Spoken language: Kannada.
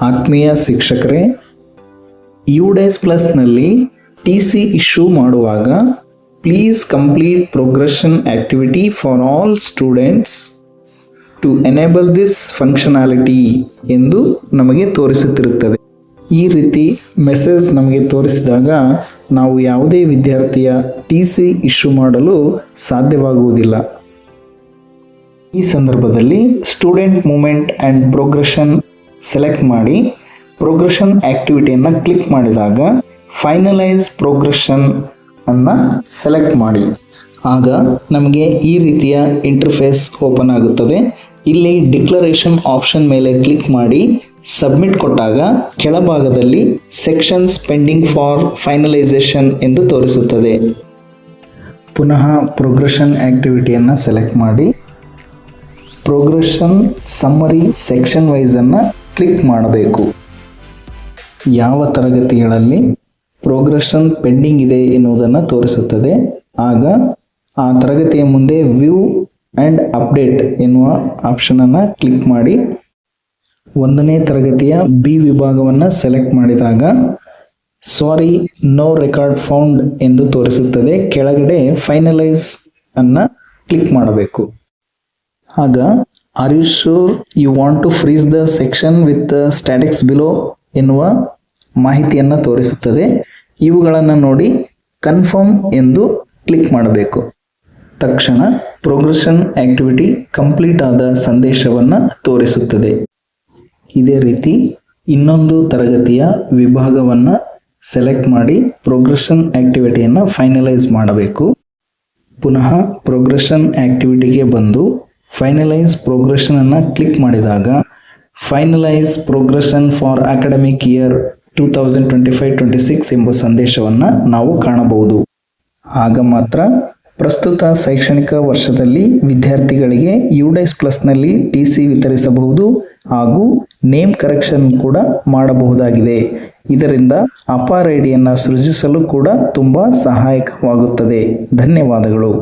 ಆತ್ಮೀಯ ಶಿಕ್ಷಕರೇ, ಯುಡೇಸ್ ಪ್ಲಸ್ನಲ್ಲಿ TC ಇಶ್ಯೂ ಮಾಡುವಾಗ please complete progression activity for all students to enable this functionality ಎಂದು ನಮಗೆ ತೋರಿಸುತ್ತಿರುತ್ತದೆ. ಈ ರೀತಿ ಮೆಸೇಜ್ ನಮಗೆ ತೋರಿಸಿದಾಗ ನಾವು ಯಾವುದೇ ವಿದ್ಯಾರ್ಥಿಯ TC ಇಶ್ಯೂ ಮಾಡಲು ಸಾಧ್ಯವಾಗುವುದಿಲ್ಲ. ಈ ಸಂದರ್ಭದಲ್ಲಿ student movement and progression select ಮಾಡಿ ಪ್ರೋಗ್ರೆಷನ್ ಆಕ್ಟಿವಿಟಿಯನ್ನು ಕ್ಲಿಕ್ ಮಾಡಿದಾಗ ಫೈನಲೈಸ್ ಪ್ರೋಗ್ರೆಷನ್ ಅನ್ನು ಸೆಲೆಕ್ಟ್ ಮಾಡಿ. ಆಗ ನಮಗೆ ಈ ರೀತಿಯ ಇಂಟರ್ಫೇಸ್ ಓಪನ್ ಆಗುತ್ತದೆ. ಇಲ್ಲಿ ಡಿಕ್ಲರೇಷನ್ ಆಪ್ಷನ್ ಮೇಲೆ ಕ್ಲಿಕ್ ಮಾಡಿ ಸಬ್ಮಿಟ್ ಕೊಟ್ಟಾಗ ಕೆಳಭಾಗದಲ್ಲಿ ಸೆಕ್ಷನ್ಸ್ ಪೆಂಡಿಂಗ್ ಫಾರ್ ಫೈನಲೈಸೇಷನ್ ಎಂದು ತೋರಿಸುತ್ತದೆ. ಪುನಃ ಪ್ರೋಗ್ರೆಷನ್ ಆಕ್ಟಿವಿಟಿಯನ್ನು ಸೆಲೆಕ್ಟ್ ಮಾಡಿ ಪ್ರೋಗ್ರೆಷನ್ ಸಮ್ಮರಿ ಸೆಕ್ಷನ್ ವೈಸನ್ನು ಕ್ಲಿಕ್ ಮಾಡಬೇಕು. ಯಾವ ತರಗತಿಗಳಲ್ಲಿ ಪ್ರೋಗ್ರೆಷನ್ ಪೆಂಡಿಂಗ್ ಇದೆ ಎನ್ನುವುದನ್ನು ತೋರಿಸುತ್ತದೆ. ಆಗ ಆ ತರಗತಿಯ ಮುಂದೆ ವ್ಯೂ ಆ್ಯಂಡ್ ಅಪ್ಡೇಟ್ ಎನ್ನುವ ಆಪ್ಷನನ್ನು ಕ್ಲಿಕ್ ಮಾಡಿ 1ನೇ ತರಗತಿಯ B ವಿಭಾಗವನ್ನು ಸೆಲೆಕ್ಟ್ ಮಾಡಿದಾಗ ಸಾರಿ ನೋ ರೆಕಾರ್ಡ್ ಫೌಂಡ್ ಎಂದು ತೋರಿಸುತ್ತದೆ. ಕೆಳಗಡೆ ಫೈನಲೈಸ್ ಅನ್ನು ಕ್ಲಿಕ್ ಮಾಡಬೇಕು. ಆಗ are you sure you want to freeze the section with statics below ಎನ್ನುವ ಮಾಹಿತಿಯನ್ನು ತೋರಿಸುತ್ತದೆ. ಇವುಗಳನ್ನು ನೋಡಿ ಕನ್ಫರ್ಮ್ ಎಂದು ಕ್ಲಿಕ್ ಮಾಡಬೇಕು. ತಕ್ಷಣ ಪ್ರೋಗ್ರೆಷನ್ ಆಕ್ಟಿವಿಟಿ ಕಂಪ್ಲೀಟ್ ಆದ ಸಂದೇಶವನ್ನು ತೋರಿಸುತ್ತದೆ. ಇದೇ ರೀತಿ ಇನ್ನೊಂದು ತರಗತಿಯ ವಿಭಾಗವನ್ನು ಸೆಲೆಕ್ಟ್ ಮಾಡಿ ಪ್ರೋಗ್ರೆಷನ್ ಆಕ್ಟಿವಿಟಿಯನ್ನು ಫೈನಲೈಸ್ ಮಾಡಬೇಕು. ಪುನಃ ಪ್ರೋಗ್ರೆಷನ್ ಆಕ್ಟಿವಿಟಿಗೆ ಬಂದು ಫೈನಲೈಸ್ ಪ್ರೋಗ್ರೆಷನ್ ಅನ್ನು ಕ್ಲಿಕ್ ಮಾಡಿದಾಗ finalise progression for academic year 2025-26 ಎಂಬ ಸಂದೇಶವನ್ನು ನಾವು ಕಾಣಬಹುದು. ಆಗ ಮಾತ್ರ ಪ್ರಸ್ತುತ ಶೈಕ್ಷಣಿಕ ವರ್ಷದಲ್ಲಿ ವಿದ್ಯಾರ್ಥಿಗಳಿಗೆ ಯುಡೇಸ್ ಪ್ಲಸ್ನಲ್ಲಿ TC ವಿತರಿಸಬಹುದು ಹಾಗೂ ನೇಮ್ ಕರೆಕ್ಷನ್ ಕೂಡ ಮಾಡಬಹುದಾಗಿದೆ. ಇದರಿಂದ ಅಪಾರ್ ಐಡಿಯನ್ನು ಸೃಜಿಸಲು ಕೂಡ ತುಂಬ ಸಹಾಯಕವಾಗುತ್ತದೆ. ಧನ್ಯವಾದಗಳು.